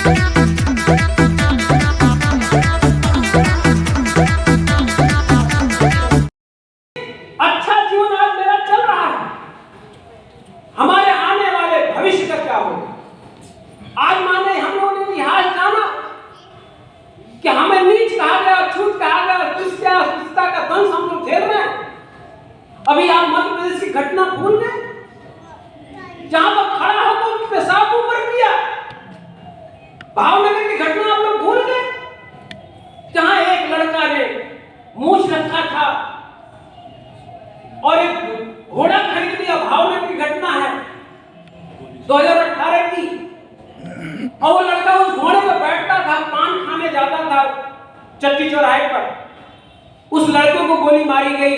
अच्छा जीवन आज मेरा चल रहा है, हमारे आने वाले भविष्य का क्या होगा। आज माने हम लोगों ने इतिहास जाना कि हमें नीच कहा गया, छूट कहा गया, तुष्टा का दंश हम लोग झेल रहे हैं। अभी आप मध्य प्रदेश की घटना भूल गए, जहां पर खड़ा होकर पेशाब ऊपर किया। भावनगर की घटना आप लोग भूल गए, जहां एक लड़का ने मूछ रखा था और एक घोड़ा खरीद लिया। भावनगर की घटना है 2018 की, और वो लड़का उस घोड़े पर बैठता था, पान खाने जाता था चट्टी चौराहे पर। उस लड़के को गोली मारी गई,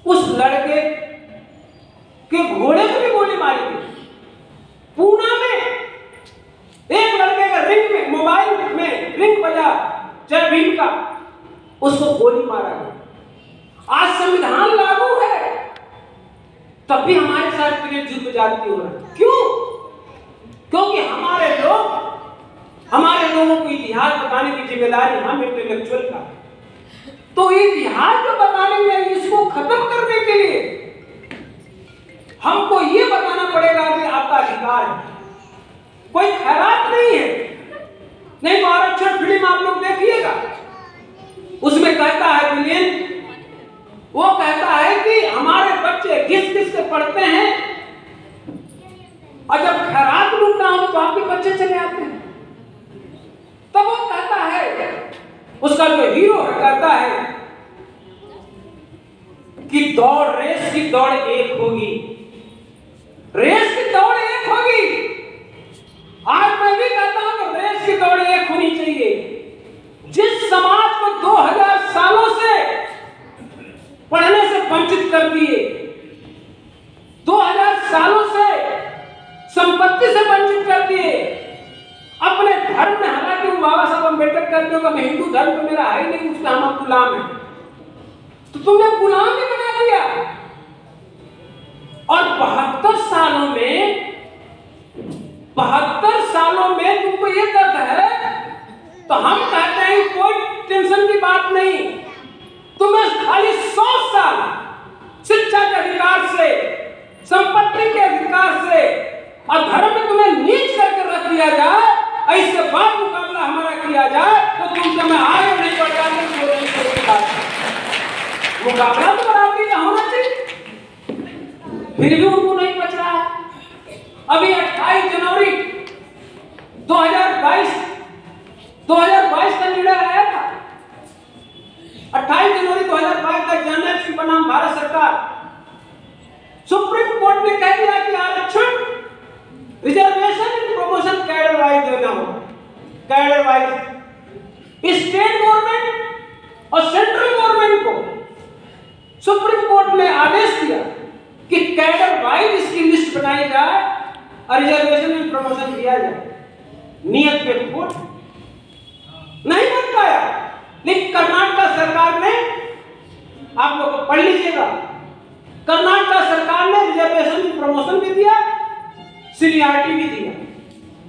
उस लड़के के घोड़े को भी गोली मारी गई। पूना में एक लड़के का रिंग में, मोबाइल में रिंग बजा जय भीम का, उसको गोली मारा गया। आज संविधान लागू है, तब भी हमारे साथ क्रिएट युद्ध जाती हो रहा है। क्यों? क्योंकि हमारे लोगों को इतिहास बताने की जिम्मेदारी हम इंटेलेक्चुअल का है। तो इतिहास जो बताने में, इसको खत्म करने के लिए हमको ये बताना पड़ेगा कि आपका अधिकार है, कोई खैरात नहीं है। नहीं तो आरक्षण फिल्म आप लोग देखिएगा, उसमें कहता है विलेन, वो कहता है कि हमारे बच्चे घिस घिस के पढ़ते हैं, और जब खैरात लूटना हो तो आपके बच्चे चले आते हैं। तब वो कहता है, उसका जो हीरो है कहता है कि रेस की दौड़ एक होगी, रेस की दौड़ एक होगी। आज मैं भी कहता हूं कि रेस की दौड़ एक होनी चाहिए। जिस समाज को 2000 सालों से पढ़ने से वंचित कर दिए, 2000 सालों से संपत्ति से वंचित कर दिए, अपने धर्म में, हालांकि बाबा साहब अम्बेडकर कहते हो कि हिंदू धर्म तो मेरा है ही नहीं, उसका हम गुलाम है, तो तुमने गुलाम ही बना दिया। और 72 सालों में तुमको ये दर्द है, तो हम कहते हैं कोई टेंशन की बात नहीं, तुम्हें खाली 100 साल शिक्षा के अधिकार से, संपत्ति के अधिकार से और धर्म में तुम्हें नीच करके रख दिया जाए, ऐसे बाद मुकाबला हमारा किया जाए तो तुमसे मैं आगे नहीं बढ़ जाता। मुकाबला तो बराबरी का होना चाहिए, फिर भी उनको नहीं बच रहा है। अभी 28 जनवरी 2022 का निर्णय आया था। 28 जनवरी 2022 का जनरल बनाम भारत सरकार, सुप्रीम कोर्ट ने कह दिया कि आरक्षण, reservation and promotion cadre wise देना होगा। कैडर वाइज स्टेट गवर्नमेंट और सेंट्रल गवर्नमेंट को सुप्रीम कोर्ट ने आदेश दिया कि कैडर वाइज इसकी लिस्ट बनाई जाए और रिजर्वेशन एंड प्रमोशन दिया जाए। नियत पे कोर्ट नहीं बन पाया, लेकिन कर्नाटक सरकार ने, आप लोग पढ़ लीजिएगा, कर्नाटक सरकार ने रिजर्वेशन एंड प्रमोशन भी दिया, सीनियरिटी भी दिया।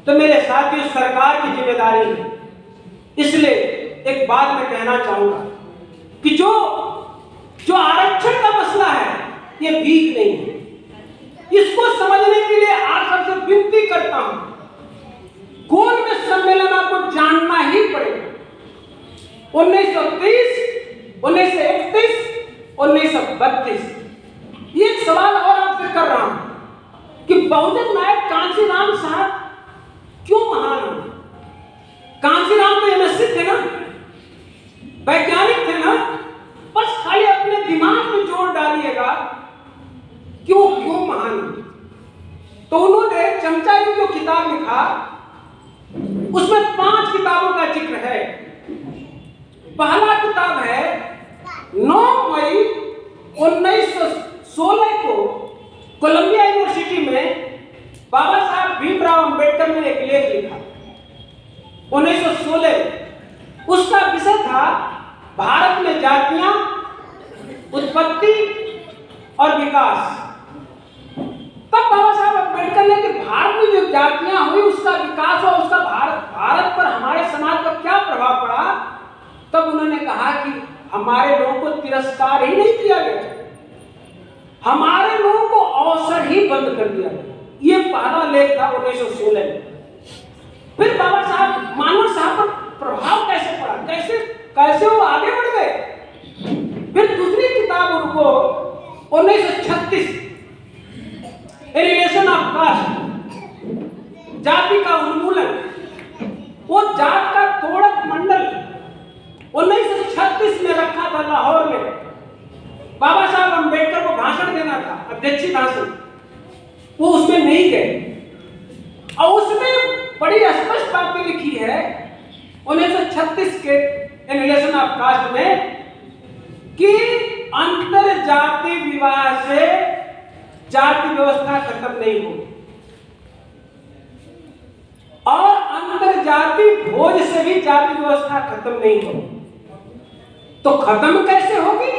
तो मेरे साथियों, सरकार की जिम्मेदारी है। इसलिए एक बात मैं कहना चाहूंगा कि जो आरक्षण का मसला है, ये भीख नहीं है। इसको समझने के लिए आप सबसे विनती करता हूं, गोल में सम्मेलन आपको जानना ही पड़ेगा। 1930, 1931, 1932। एक सवाल और आपसे कर रहा हूं कि बहुजन नायक कांशीराम साहब क्यों महान है? कांशीराम तो एमएससी थे ना, वैज्ञानिक थे ना, बस खाली अपने दिमाग में जोर डालिएगा कि वो क्यों महान है। तो उन्होंने चमचा की जो किताब लिखा, उसमें 5 किताबों का जिक्र है। पहला किताब है 9 मई 1916 को कोलंबिया यूनिवर्सिटी में बाबा साहब भीमराव अंबेडकर ने एक लेख लिखा। 1916 उसका विषय था भारत में जातियां, उत्पत्ति और विकास। तब बाबा साहब अम्बेडकर ने कि भारत में जो जातियां हुई, उसका विकास और उसका हमारे लोगों को तिरस्कार ही नहीं किया गया, हमारे लोगों को अवसर ही बंद कर दिया गया। ये पहला लेख था 1916 में। फिर बाबा साहब मानवर साहब पर प्रभाव कैसे पड़ा, कैसे कैसे वो आगे बढ़ गए। फिर दूसरी किताब उनको 1936 रिलेशन ऑफ कास्ट, जाति का उन्मूलन, वो जात का तोड़क मंडल 1936 में रखा था लाहौर में। बाबा साहब अम्बेडकर को भाषण देना था, अध्यक्षीय भाषण, वो उसमें नहीं गए। और उसमें बड़ी स्पष्ट बातें लिखी है 1936 के रिलेशन ऑफ कास्ट में कि अंतर जाति विवाह से जाति व्यवस्था खत्म नहीं होगी और अंतर जाति भोज से भी जाति व्यवस्था खत्म नहीं होगी। तो खत्म कैसे होगी?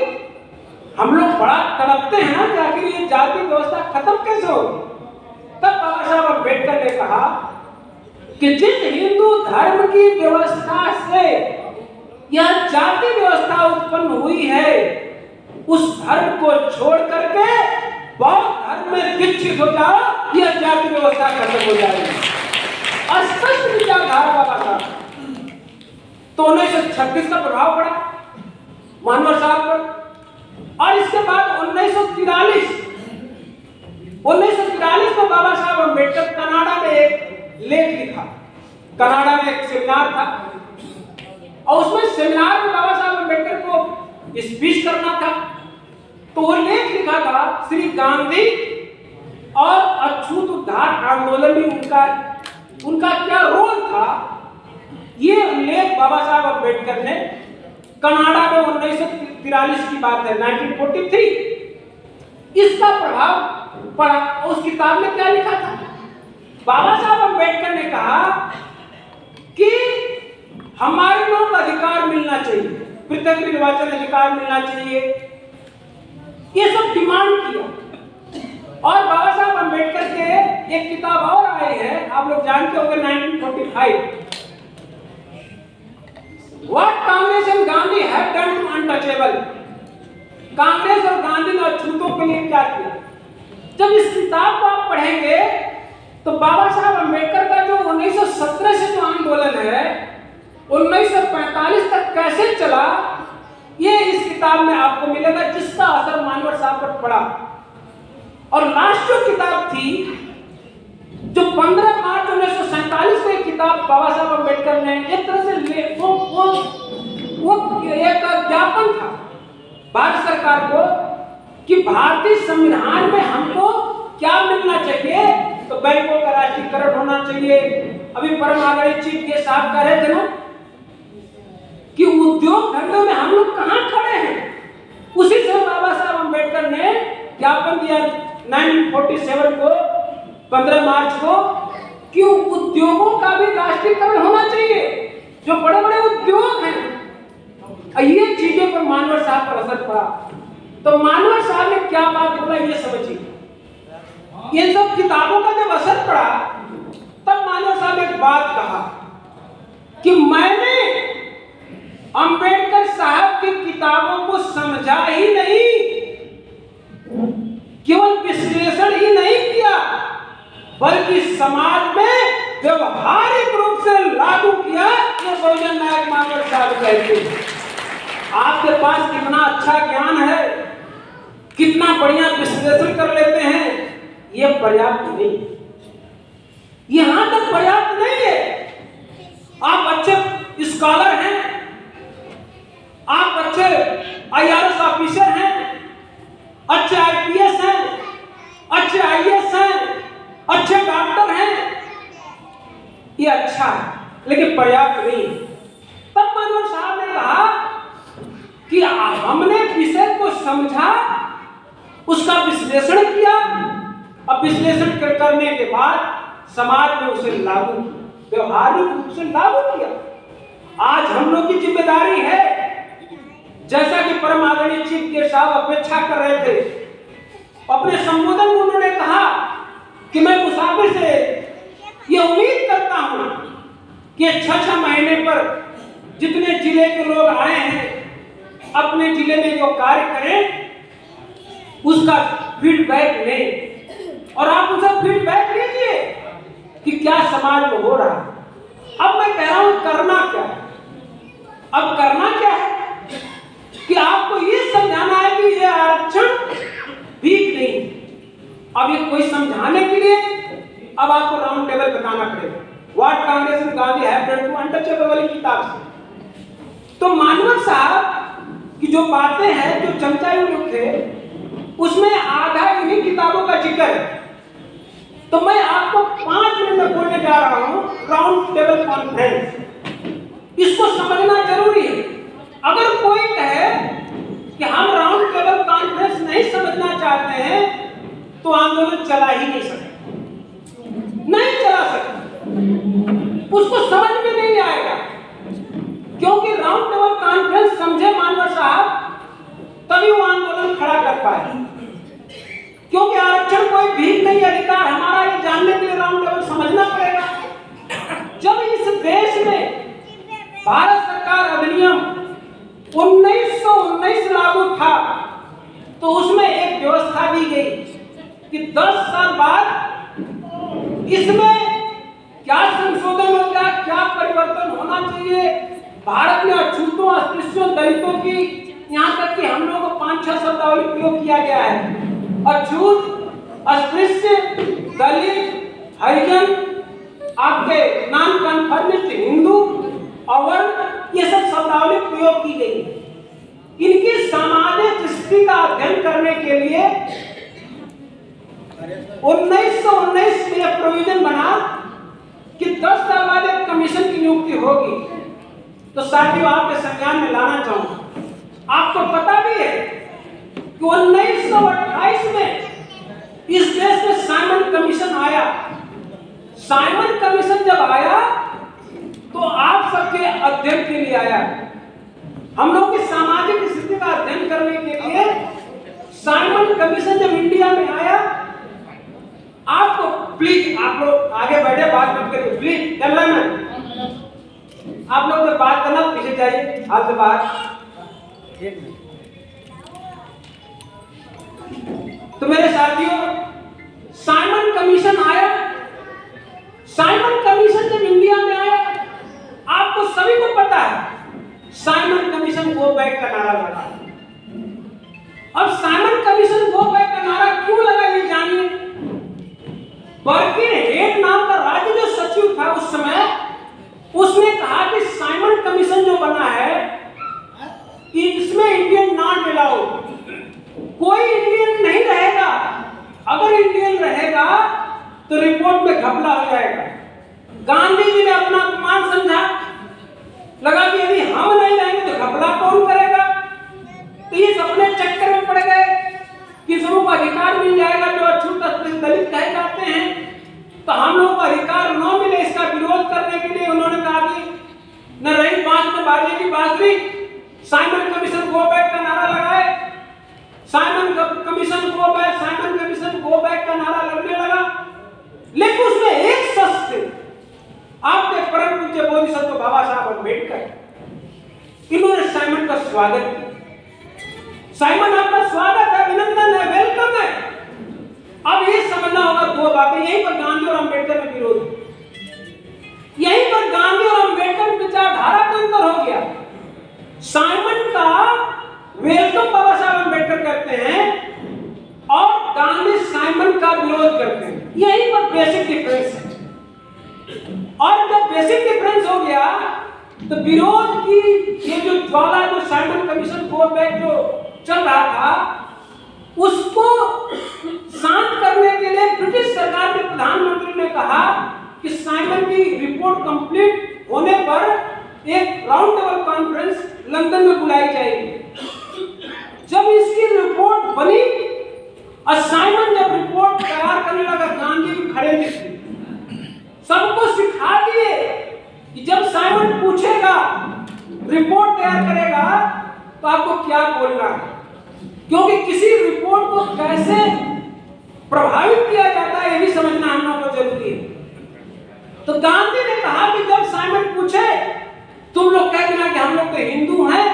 हम लोग बड़ा तड़पते हैं ना कि आखिर ये जाति व्यवस्था खत्म कैसे होगी। तब बाबा साहब अम्बेडकर ने कहा कि जिस हिंदू धर्म की व्यवस्था से यह जाति व्यवस्था उत्पन्न हुई है, उस धर्म को छोड़ करके बौद्ध धर्म में दीक्षित हो जाओ, यह जाति व्यवस्था खत्म हो जाएगी। स्पष्ट विचारधारा बाबा साहब। तो 1936 का प्रभाव पड़ा मानवर साहब पर। और इसके बाद 1943 में बाबा साहब अम्बेडकर कनाडा में एक लेख लिखा। कनाडा में एक सेमिनार था और उसमें सेमिनार में बाबा साहब अम्बेडकर को स्पीच करना था। तो वो लेख लिखा था श्री गांधी और अछूत उद्धार आंदोलन में उनका क्या रोल था। ये लेख बाबा साहब अम्बेडकर ने कनाडा में 1943 की बात है, 1943, इसका प्रभाव पड़ा। उस किताब में क्या लिखा था? बाबा साहब अम्बेडकर ने कहा कि हमारे लोगों को अधिकार मिलना चाहिए, पृथक निर्वाचन अधिकार मिलना चाहिए, ये सब डिमांड किया। और बाबा साहब अम्बेडकर के एक किताब और आई है, आप लोग जानते होंगे, 1945, What Congress and Gandhi have done to untouchable। Congress और गांधी ने अछूतों के लिए क्या किया। जब इस किताब को आप पढ़ेंगे तो बाबा साहब अम्बेडकर का जो 1917 से जो आंदोलन है 1945 तक कैसे चला, ये इस किताब में आपको मिलेगा, जिसका असर मानवर साहब पर पड़ा। और लास्ट जो किताब थी, जो 15 मार्च 1947 में किताब बाबा साहब अम्बेडकर ने एक तरह से वो एक ज्ञापन था भारत सरकार को कि भारतीय संविधान में हमको क्या मिलना चाहिए। तो बैंकों का राष्ट्रीयकरण होना चाहिए। अभी परम आदरणीय चीफ गेस्ट साहब कह रहे थे ना कि उद्योग धंधों में हम लोग कहां खड़े हैं। उसी समय बाबा साहब अम्बेडकर ने ज्ञापन दिया 1947 को 15 मार्च को कि उद्योगों का भी राष्ट्रीयकरण होना चाहिए, जो बड़े बड़े उद्योग हैं। ये चीजों पर मानवर साहब पर असर पड़ा। तो मानवर साहब ने क्या बात बोला ये समझिए। इन सब किताबों का जब असर पड़ा तब मानवर साहब ने एक बात कहा कि मैंने अम्बेडकर साहब की किताबों को समझा ही नहीं, केवल विश्लेषण ही नहीं किया, बल्कि समाज में व्यवहारिक रूप से लागू किया। ये बहुजन नायक मानवर साहब कहते हैं। आपके पास कितना अच्छा ज्ञान है, कितना बढ़िया विश्लेषण कर लेते हैं, ये पर्याप्त नहीं, यहां तक पर्याप्त नहीं है। आप अच्छे स्कॉलर हैं, आप अच्छे IRS ऑफिसर हैं, अच्छे IPS हैं, अच्छे IAS हैं, अच्छे डॉक्टर हैं, ये अच्छा है लेकिन पर्याप्त नहीं। तब मानवर साहब ने कहा कि हमने विषय को समझा, उसका विश्लेषण किया, अब विश्लेषण करने के बाद समाज में उसे लागू किया, व्यवहारिक रूप से लागू किया। आज हम लोग की जिम्मेदारी है, जैसा कि परम आदरणीय चीफ गेस्ट साहब अपेक्षा कर रहे थे, अपने संबोधन में उन्होंने कहा कि मैं मुसाफिर से ये उम्मीद करता हूं कि 6-6 महीने पर जितने जिले के लोग आए हैं अपने जिले में जो कार्य करें उसका फीडबैक लें और आप उसका फीडबैक लीजिए कि क्या समाज में हो रहा है। अब मैं कह रहा हूं करना क्या है। अब करना क्या है कि आपको ये समझाना है कि ये आरक्षण ठीक नहीं। अब ये कोई समझाने के लिए अब आपको राउंड टेबल बताना पड़ेगा। What Congress and Gandhi have done to untouchable वाली किताब से। तो मानवर साहब की जो बातें हैं, जो चमचाई लोग थे, उसमें आधा इन्हीं किताबों का जिक्र है। तो मैं आपको 5 मिनट में बोलने जा रहा हूं राउंड टेबल कॉन्फ्रेंस। इसको समझना जरूरी है। अगर कोई कहे कि हम राउंड टेबल कॉन्फ्रेंस नहीं समझना चाहते हैं तो आंदोलन चला ही नहीं सकता, नहीं चला सकता, उसको समझ में नहीं आएगा। क्योंकि राउंड टेबल कॉन्फ्रेंस समझे मानवर साहब तभी वो आंदोलन खड़ा कर पाए। क्योंकि आरक्षण कोई भीख नहीं, अधिकार हमारा, ये जानने के लिए राउंड टेबल समझना पड़ेगा। जब इस देश में भारत सरकार अधिनियम 1919 लागू था तो उसमें एक व्यवस्था दी गई कि 10 साल बाद इसमें क्या संशोधन होगा, क्या परिवर्तन होना चाहिए। भारत में अछूतों, अस्पृश्यों, दलितों की, यहाँ तक कि हम लोगों को 5-6 शब्दावली प्रयोग किया गया है। अछूत, अस्पृश्य, दलित, हरिजन, आपके नॉन कन्फर्मिस्ट, हिंदू, अवर्ण, ये सब शब्दावली प्रयोग की गई। इनकी सामाजिक स्थिति का अध्ययन करने के लिए 1919 में यह प्रोविजन बना कि 10 साल बाद एक कमीशन की नियुक्ति होगी। तो साथियों, आपके संज्ञान में लाना चाहूंगा, आपको पता भी है कि 1928 में इस देश में साइमन कमीशन आया। साइमन कमीशन जब आया तो आप सबके अध्ययन के लिए आया। हम लोग की सामाजिक स्थिति का अध्ययन करने के लिए साइमन कमीशन जब इंडिया में आया, आपको प्लीज, आप लोग आगे बैठे, बात मत करिए प्लीज, चल रहा है। आप लोग से बात करना पीछे जाइए, हाथ से बाहर। तो मेरे साथियों, साइमन कमीशन आया। साइमन कमीशन जब इंडिया में आया, आपको सभी को पता है साइमन कमीशन गो बैक का नारा लगा। अब साइमन कमीशन गो बैक का नारा क्यों लगा ये जानिए। बर्किन हेड नाम का राज्य जो सचिव था उस समय, उसने कहा कि साइमन कमीशन जो बना है इसमें इंडियन नॉट अलाउड, कोई इंडियन नहीं रहेगा। अगर इंडियन रहेगा तो रिपोर्ट में घपला हो जाएगा। गांधी जी ने अपना अपमान समझा, लगा कि यदि हम नहीं रहेंगे तो घपला कौन करेगा। तो ये अपने चक्कर में पड़ गए कि सबको अधिकार मिल जाएगा जो अछूत, अस्पृश्य, दलित कहे जाते हैं, तो हम लोगों को अधिकार न मिले। इसका विरोध करने के लिए उन्होंने कहा कि न रही बांस में बाजेगी बांसुरी, साइमन कमीशन गो बैक का नारा लगाए। Simon commission go back, Simon commission go back का नारा लगने लगा। लेकिन उसमें एक शख्स थे, आपके परम पूज्य बोधिसत्व बाबा साहब अम्बेडकर, इन्होंने साइमन का स्वागत किया। साइमन, आपका स्वागत है, अभिनंदन है, वेलकम है। अब ये समझना होगा दो बातें, यहीं पर गांधी और अम्बेडकर में विरोध है। यहीं पर गांधी और अम्बेडकर विचारधारा का अंतर हो गया। साइमन का वेलकम बाबा साहब अम्बेडकर करते हैं और गांधी साइमन का विरोध करते हैं। यहीं पर बेसिक डिफरेंस है। और जब बेसिक डिफरेंस हो गया तो विरोध की ये जो ज्वाला, जो साइमन कमीशन गो बैक जो चल रहा था, उसको शांत करने के लिए ब्रिटिश सरकार के प्रधानमंत्री ने कहा कि साइमन की रिपोर्ट कंप्लीट होने पर एक राउंड टेबल कॉन्फ्रेंस लंदन में बुलाई जाएगी। जब इसकी रिपोर्ट बनी और साइमन जब रिपोर्ट तैयार करने लगा, गांधी भी खड़े थे, सबको सिखा दिए कि जब साइमन पूछेगा, रिपोर्ट तैयार करेगा, तो आपको क्या बोलना है। क्योंकि किसी रिपोर्ट को कैसे प्रभावित किया जाता है ये भी समझना हम लोगों को जरूरी है। तो गांधी ने कहा कि जब साइमन पूछे, तुम लोग कह देना कि हम लोग तो हिंदू हैं,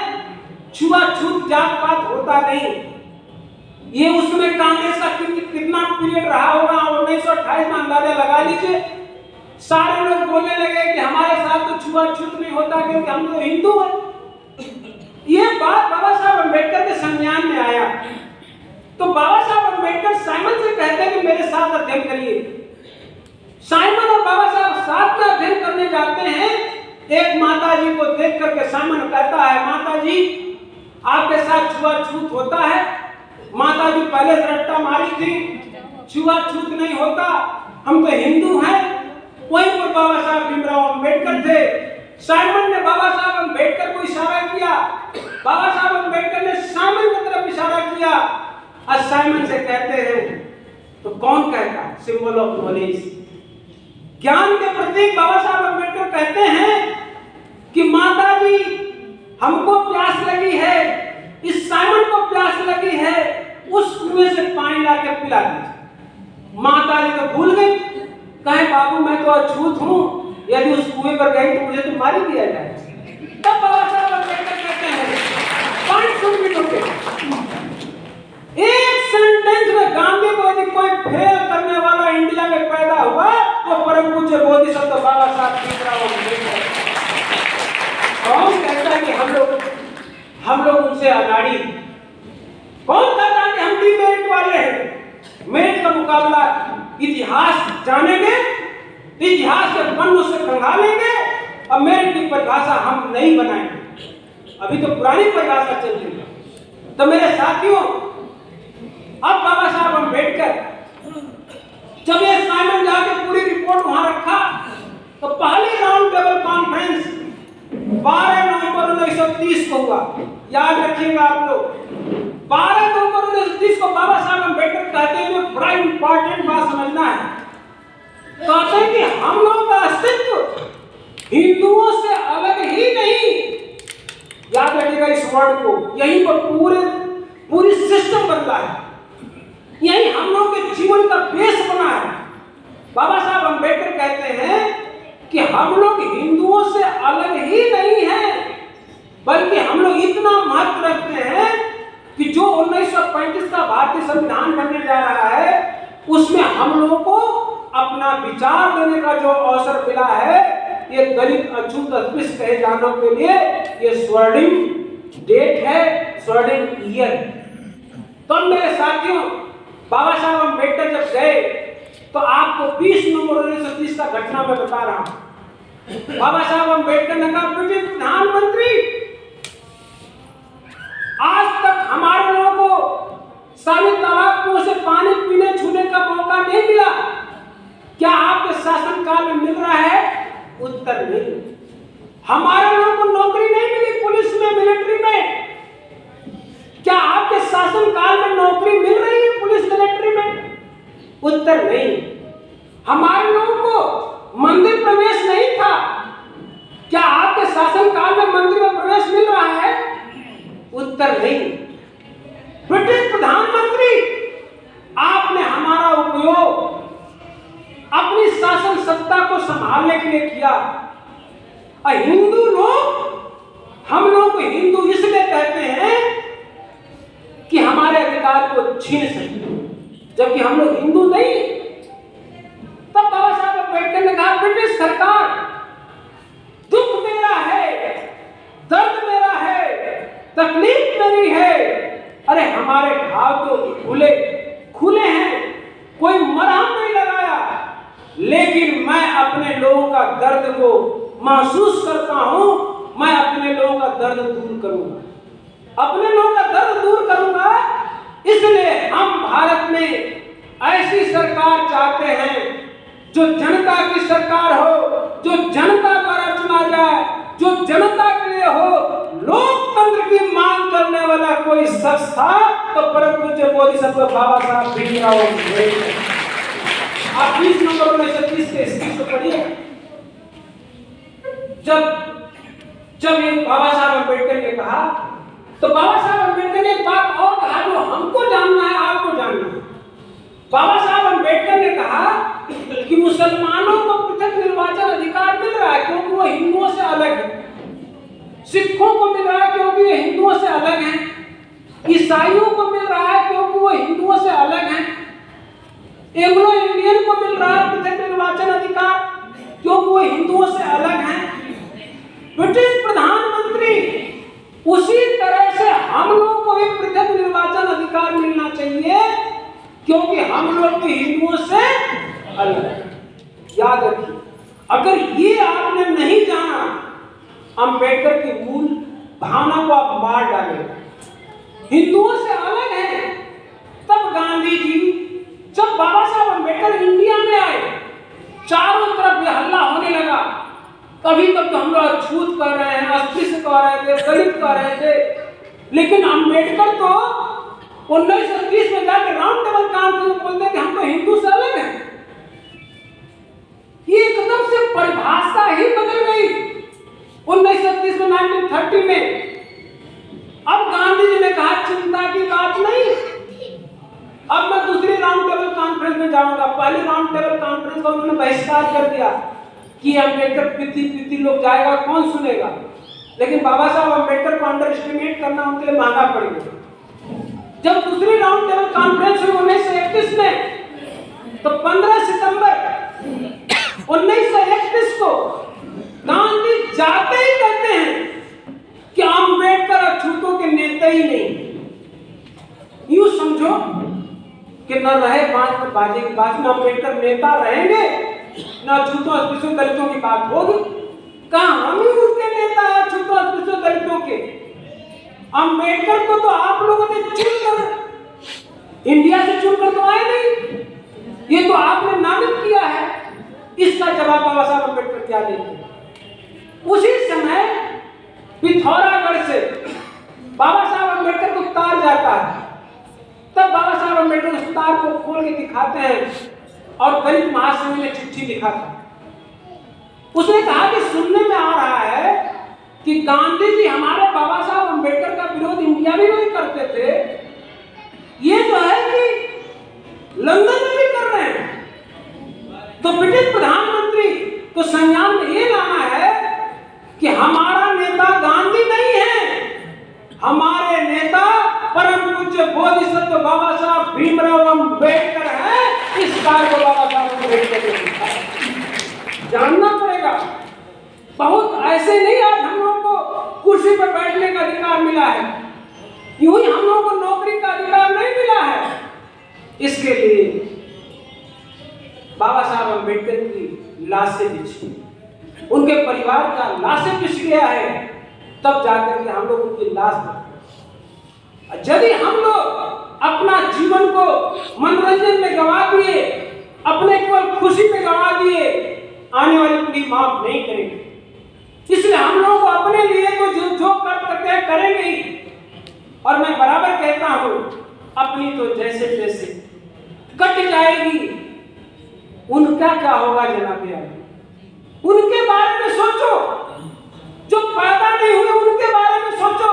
छुआछूत जात पात होता नहीं। ये उसमें कांग्रेस का कितना पीरियड रहा होगा 1928 में अंदाजा लगा लीजिए। सारे लोग बोलने लगे कि हमारे साथ तो छुआछूत नहीं होता क्योंकि हम तो हिंदू हैं। ये बात बाबा साहब अम्बेडकर के संज्ञान में आया तो बाबा साहब अम्बेडकर साइमन से कहते हैं कि मेरे साथ अध्ययन करिए। साइमन और बाबा साहब साथ में अध्ययन करने जाते हैं। एक माता जी को देख करके साइमन कहता है, माता जी आपके साथ छुआछूत होता है। माता जी पहले से रट्टा मारी थी, छुआछूत नहीं होता, हम तो हिंदू हैं। वहीं पर बाबा साहब भीमराव अम्बेडकर थे। साइमन ने बाबा साहब अम्बेडकर को इशारा किया, बाबा साहब अम्बेडकर ने साइमन की तरफ इशारा किया। और साइमन से कहते हैं तो कौन कहता, सिंबल ऑफ नॉलेज, ज्ञान के प्रतीक बाबा साहब अम्बेडकर कहते हैं कि माता जी हमको प्यास लगी है, इस साइमन को प्यास लगी है, उस कुएं से पानी लाके पिला दीजिए। माता जी तो भूल गई, कहे बाबू मैं तो अछूत हूं, यदि उस कुएं पर गई तो मुझे तो मार ही दिया जाए। तब बाबा साहब अम्बेडकर कहते हैं 500 मिनटों के एक सेंटेंस में गांधी को यदि कोई फेल करने वाला इंडिया में पैदा हुआ तो परम पूज्य बोधिसत्व बाबा साहब भीमराव अम्बेडकर। कौन कहता है कि हम लोग उनसे अगाड़ी? कौन कहता है कि हम डिमेरिट वाले हैं? मेरिट का मुकाबला इतिहास जानेंगे, इतिहास के पन्नों से खंगालेंगे और मेरिट की परिभाषा हम नहीं बनाएंगे। अभी तो पुरानी परिभाषा चल रही है। तो मेरे साथियों, अब बाबा साहब अम्बेडकर जब ये साइमन जाके पूरी रिपोर्ट वहां रखा तो पहली राउंड टेबल कॉन्फ्रेंस 12 नवंबर 1930 को हुआ। याद रखिएगा आप लोग, 12 नवंबर 1930 को बाबा साहब अम्बेडकर कहते हैं, बड़ा इंपॉर्टेंट बात समझना है, कहते हैं कि हम लोगों का अस्तित्व हिंदुओं से अलग ही नहीं। याद रखिएगा इस वर्ड को, यहीं पर पूरी सिस्टम बदला है, यही हम लोग के जीवन का बेस बना है। बाबा साहब अम्बेडकर कहते हैं कि हम लोग हिंदुओं से अलग ही नहीं हैं, बल्कि हम लोग इतना महत्व रखते हैं कि जो 1935 का भारतीय संविधान बनने जा रहा है उसमें हम लोगों को अपना विचार देने का जो अवसर मिला है, ये दलित अछूत अस्पृश्य कहे जाने के लिए ये स्वर्णिम डेट है, स्वर्णिम ईयर। तो मेरे साथियों, बाबा साहब अम्बेडकर जब गए तो आपको 20 नवंबर 1930 का घटना मैं बता रहा हूं। बाबा साहब अम्बेडकर ने कहा, ब्रिटिश प्रधानमंत्री आज तक हमारे लोगों को सारे तालाब कुओं से पानी पीने छूने का मौका नहीं मिला, क्या आपके शासनकाल में मिल रहा है? उत्तर नहीं। हमारे लोगों को नौकरी नहीं मिली पुलिस में, मिलिट्री में, क्या आपके शासन काल में नौकरी मिल रही है पुलिस मिलिट्री में? उत्तर नहीं। हमारे लोगों को मंदिर प्रवेश नहीं था, क्या आपके शासन काल में मंदिर में प्रवेश मिल रहा है? उत्तर नहीं। ब्रिटिश प्रधानमंत्री, आपने हमारा उपयोग अपनी शासन सत्ता को संभालने के लिए किया। और हिंदू लोग, हम लोग को हिंदू इसलिए कहते हैं कि हमारे अधिकार को छीन सके, जबकि हम लोग हिंदू नहीं। तब बाबा साहब अम्बेडकर ने कहा, ब्रिटिश सरकार, दुख मेरा है, दर्द मेरा है, तकलीफ मेरी है। अरे हमारे घाव तो खुले हैं, कोई मरहम नहीं लगाया, लेकिन मैं अपने लोगों का दर्द को महसूस करता हूं, मैं अपने लोगों का दर्द दूर करूंगा, अपने लोगों का दर्द दूर करूंगा। इसलिए हम भारत में ऐसी सरकार चाहते हैं जो जनता की सरकार हो, जो जनता द्वारा चुना जाए, जो जनता के लिए हो। लोकतंत्र की मांग करने वाला कोई शख्स था तो परम पूज्य बोधिसत्व बाबा साहब भीमराव अम्बेडकर। आप 20 नवंबर 1930 के स्पीच को पढ़िए। जब ये बाबा साहब अम्बेडकर ने कहा तो बाबा साहब अम्बेडकर ने एक बात और कहा जो हमको जानना है, आपको जानना है। बाबा साहब अम्बेडकर ने कहा कि मुसलमानों को पृथक निर्वाचन अधिकार मिल रहा है क्योंकि वो हिंदुओं से अलग है, सिखों को मिल रहा है क्योंकि ये हिंदुओं से अलग अलग हैं, ईसाइयों को मिल रहा है क्योंकि वो हिंदुओं से अलग हैं, एंग्लो इंडियन को मिल रहा है पृथक निर्वाचन अधिकार क्योंकि वो हिंदुओं से अलग हैं। ब्रिटिश प्रधानमंत्री उसी तरह से हम लोग को भी पृथक निर्वाचन अधिकार मिलना चाहिए क्योंकि हम लोग भी हिंदुओं से अलग हैं। याद रखिए, अगर ये आपने नहीं जाना, अंबेडकर की मूल भावना को आप मार डालेंगे। हिंदुओं से अलग है, तब गांधी जी, जब बाबा साहब अंबेडकर इंडिया में आए, चारों तरफ ये हल्ला होने लगा। कभी तक तो हम लोग अछूत कर रहे हैं, अस्पृश्य कह रहे थे, दलित कह रहे थे, लेकिन अंबेडकर तो 1930 में जाकर राउंड टेबल कॉन्फ्रेंस में बोलते कि हम तो हिंदू से अलग हैं। ये एकदम से परिभाषा ही बदल गई 1930 में, 1930 में। अब गांधी जी ने कहा चिंता की बात नहीं, अब मैं दूसरी राउंड टेबल कॉन्फ्रेंस में जाऊंगा। पहली राउंड टेबल कॉन्फ्रेंस का उन्होंने बहिष्कार कर दिया कि अम्बेडकर पीती लोग जाएगा, कौन सुनेगा। लेकिन बाबा साहब अम्बेडकर को अंडर एस्टिमेट करना उनके लिए महंगा पड़ गया। जब दूसरी राउंड टेबल कॉन्फ्रेंस हुई 1931 में, तो 15 सितंबर 1931 को गांधी जाते ही कहते हैं कि अम्बेडकर अछूतों के नेता ही नहीं। यूं समझो कि न रहे बात पर बाजे की बात में अम्बेडकर नेता रहेंगे, न अछूतों अस्पृश्यों दलितों की बात होगी। कहां हम ही उनके नेता हैं अछूतों अस्पृश्यों दलितों के? अम्बेडकर को तो आप लोगों ने चुनकर इंडिया से चुनकर तो आए नहीं, ये तो आपने नामित किया है। इसका जवाब बाबा साहब अम्बेडकर क्या देंगे? उसी समय पिथौरागढ़ से बाबा साहब अम्बेडकर को तार जाता है। तब बाबा साहब अम्बेडकर उस तार को खोल के दिखाते हैं और दलित महासंघ ने चिट्ठी लिखा था। उसने कहा कि सुनने में आ रहा है कि गांधी जी हमारे बाबा साहब अम्बेडकर का विरोध इंडिया में नहीं करते थे, ये जो है कि लंदन में भी कर रहे हैं। तो ब्रिटिश प्रधानमंत्री को संज्ञान में ये लाना है कि हमारा नेता गांधी नहीं है, हमारे नेता परम पूज्य बोधिसत्व बाबा साहब भीमराव अम्बेडकर है। इस बात को बाबा साहब अम्बेडकर ने लिखा है, जानना पड़ेगा। बहुत ऐसे नहीं आज हम लोग को कुर्सी पर बैठने का अधिकार मिला है, यूं ही हम लोग को नौकरी का अधिकार नहीं मिला है। इसके लिए बाबा साहब अम्बेडकर की लाशें बिछी, उनके परिवार का लाशें बिछ गया है, तब जाकर के हम लोग उनकी लाश। यदि हम लोग अपना जीवन को मनोरंजन में गंवा दिए, अपने केवल खुशी में गंवा दिए, आने वाली पीढ़ी माफ नहीं करेगी। इसलिए हम लोग को अपने लिए तो जो कर सकते हैं करेंगे ही। और मैं बराबर कहता हूं, अपनी तो जैसे तैसे कट जाएगी, उनका क्या होगा जनाब यार? उनके बारे में सोचो, जो पैदा नहीं हुए उनके बारे में सोचो।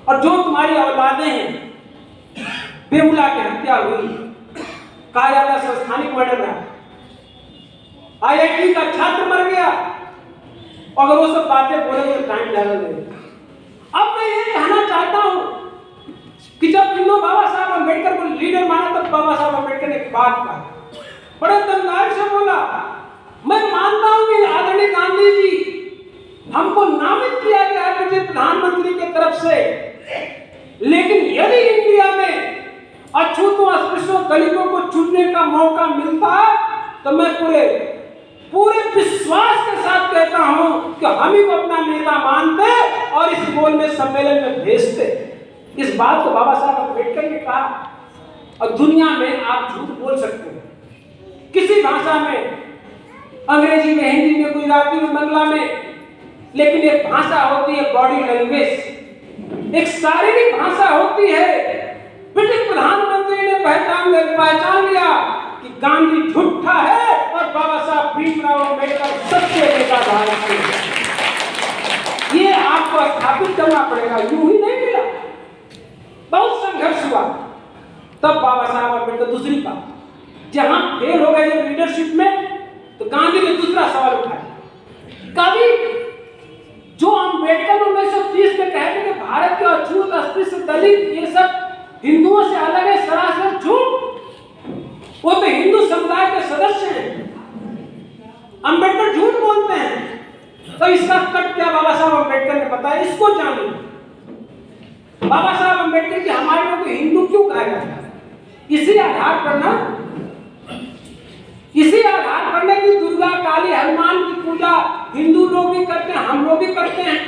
और जो तुम्हारी औलादें हैं, बेमुला की हत्या हुई, कहा जाता संस्थानिक मर्डर रहा, IIT का छात्र मर गया, अगर वो सब बातें बोलेंगे तो टाइम ज्यादा लगेगा। अब मैं ये कहना चाहता हूं कि जब तीनों बाबा साहब अम्बेडकर को लीडर माना, तब बाबा साहब अम्बेडकर ने एक बात कहा, बड़े दमदार से बोला, मैं मानता हूं कि आदरणीय गांधी जी हमको नामित किया गया है ब्रिटिश प्रधानमंत्री की तरफ से, लेकिन यदि इंडिया में अछूतों अस्पृश्यों दलितों को चुनने का मौका मिलता तो मैं पूरे विश्वास के साथ कहता हूं कि हम ही को अपना नेता मानते और इस गोल में सम्मेलन में भेजते। इस बात को बाबा साहब अम्बेडकर ने कहा। और दुनिया में आप झूठ बोल सकते हैं किसी भाषा में, अंग्रेजी में, हिंदी में, गुजराती में, बांग्ला में, लेकिन एक भाषा होती है बॉडी लैंग्वेज, एक शारीरिक भाषा होती है। ब्रिटिश प्रधानमंत्री ने पहचान लिया कि गांधी झूठा है और बाबा साहब भीमराव अम्बेडकर सच्चे नेता भारत के। ये आपको स्थापित करना पड़ेगा, यूं ही नहीं मिला, बहुत संघर्ष हुआ। तब बाबा साहब अम्बेडकर, दूसरी बात, जहां फेल हो गए जब लीडरशिप में, तो गांधी ने दूसरा सवाल उठाया। कभी जो अम्बेडकर 1930 में कहते कि भारत के अछूत अस्पृश्य, दलित, ये सब हिंदुओं से अलग है, सरासर झूठ। वो तो हिंदू समुदाय के सदस्य हैं। अंबेडकर झूठ बोलते हैं। तो इसका कट क्या बाबा साहब अंबेडकर ने बताया, इसको जानिए। बाबा साहब अंबेडकर की हमारे लोग को हिंदू क्यों कहा जाता है? इसी आधार पर ना, इसी आधार पर ना कि दुर्गा, काली, हनुमान की पूजा हिंदू लोग भी करते हैं, हम लोग भी करते हैं।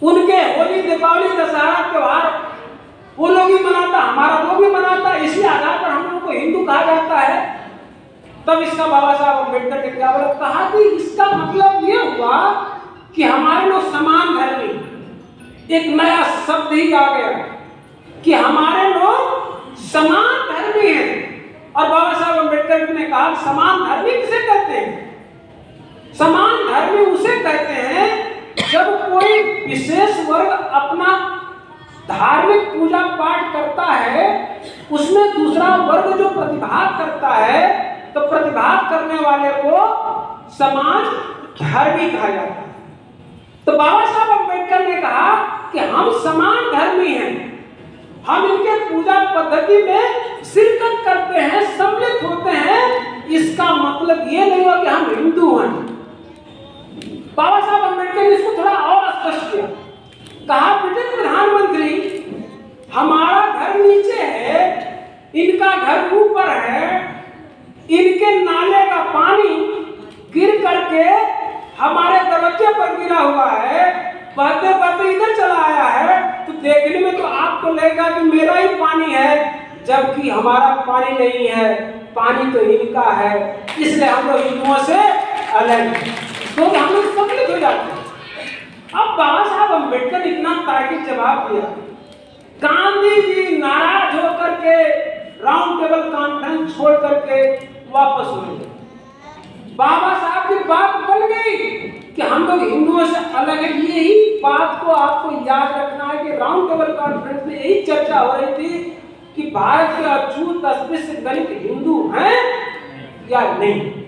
उनके होली, दीपावली, दशहरा त्योहार वो लोग भी मनाता, हमारा लोग भी मनाता, इसी आधार पर हम लोग को हिंदू कहा जाता है। तब इसका बाबा साहब अंबेडकर ने क्या बोला, कहा कि इसका मतलब ये हुआ कि हमारे लोग समान धर्मी, एक नया शब्द ही आ गया कि हमारे लोग समान धर्मी हैं। और बाबा साहब अंबेडकर ने कहा समान धर्मी किसे कहते हैं? समान धर्मी उसे कहते हैं जब कोई विशेष वर्ग अपना धार्मिक पूजा पाठ करता है, उसमें दूसरा वर्ग जो प्रतिभाग करता है, तो प्रतिभाग करने वाले को समाज धर्मी कहा जाता है। तो बाबा साहब अंबेडकर ने कहा कि हम समान धर्मी हैं, हम इनके पूजा पद्धति में शिरकत करते हैं, सम्मिलित होते हैं। इसका मतलब ये नहीं हुआ कि हम हिंदू हैं। बाबा साहब अंबेडकर ने इसको थोड़ा और स्पष्ट किया, कहा ब्रिटिश प्रधानमंत्री, हमारा घर नीचे है, इनका घर ऊपर है, इनके नाले का पानी गिर करके हमारे दरवाजे पर गिरा हुआ है, बहते बहते इधर चला आया है, तो देखने में तो आपको लगेगा कि मेरा ही पानी है, जबकि हमारा पानी नहीं है, पानी तो इनका है। इसलिए हम लोग हिंदुओं से अलग हैं, तो हम लोग सम्मिलित हो जाते हैं। अब बाबा साहब अंबेडकर ने इतना तार्किक जवाब दिया, गांधी जी नाराज होकर के राउंड टेबल कॉन्फ्रेंस छोड़ करके वापस हो गए। बाबा साहब की बात बन गई कि हम लोग हिंदुओं से अलग है। यही बात को आपको याद रखना है कि राउंड टेबल कॉन्फ्रेंस में यही चर्चा हो रही थी कि भारत के अछूत अस्पृश्य दलित हिंदू हैं या नहीं।